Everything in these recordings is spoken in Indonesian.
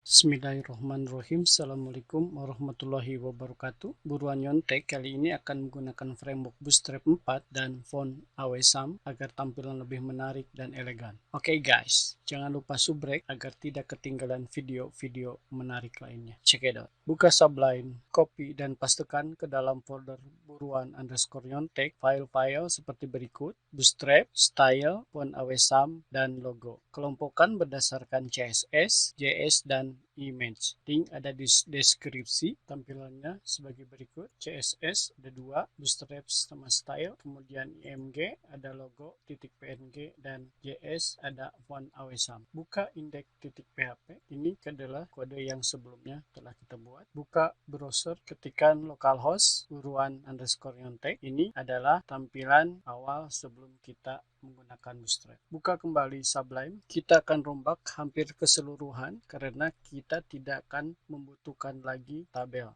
Bismillahirrahmanirrahim. Assalamualaikum warahmatullahi wabarakatuh. Buruan nyontek kali ini akan menggunakan framework Bootstrap 4 dan font Awesome agar tampilan lebih menarik dan elegan. Oke guys, jangan lupa subrek agar tidak ketinggalan video-video menarik lainnya. Check it out. Buka Sublime, copy dan pastekan ke dalam folder buruan_nyontek file-file seperti berikut: Bootstrap, Style, font Awesome, dan logo. Kelompokkan berdasarkan CSS, JS, dan image. Link ada di deskripsi. Tampilannya sebagai berikut: CSS ada 2, Bootstrap sama Style, kemudian IMG ada logo, .png, dan JS ada font Awesome. Buka index.php. Ini adalah kode yang sebelumnya telah kita buat. Buka browser, ketikkan localhost buruan_nyontek. Ini adalah tampilan awal sebelum kita menggunakan Bootstrap. Buka kembali Sublime. Kita akan rombak hampir keseluruhan karena kita tidak akan membutuhkan lagi tabel.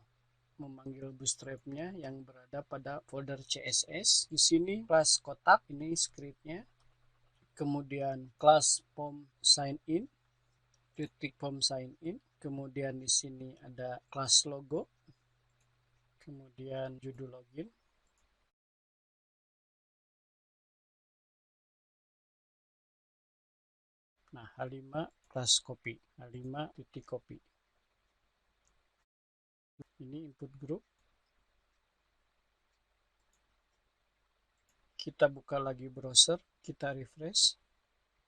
Memanggil Bootstrap-nya yang berada pada folder CSS. Di sini kelas kotak, ini script-nya. Kemudian kelas form sign in, form sign in. Kemudian di sini ada kelas logo. Kemudian judul login. Nah, H5 kelas copy, H5 titik copy. Ini input group. Kita buka lagi browser, kita refresh.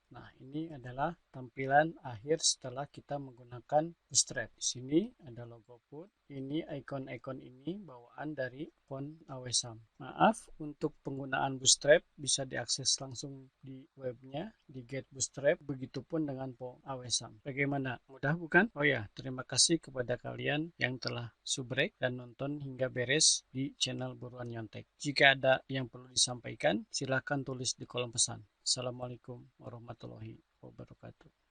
Nah, ini adalah tampilan akhir setelah kita menggunakan Bootstrap. Di sini ada logo put. Ini icon-icon ini bawaan dari font Awesome. Maaf, untuk penggunaan Bootstrap bisa diakses langsung di webnya, di Get Bootstrap. Begitupun dengan font Awesome. Bagaimana? Mudah bukan? Oh ya, terima kasih kepada kalian yang telah subrek dan nonton hingga beres di channel Buruan Nyontek. Jika ada yang perlu disampaikan, silakan tulis di kolom pesan. Assalamualaikum warahmatullahi wabarakatuh.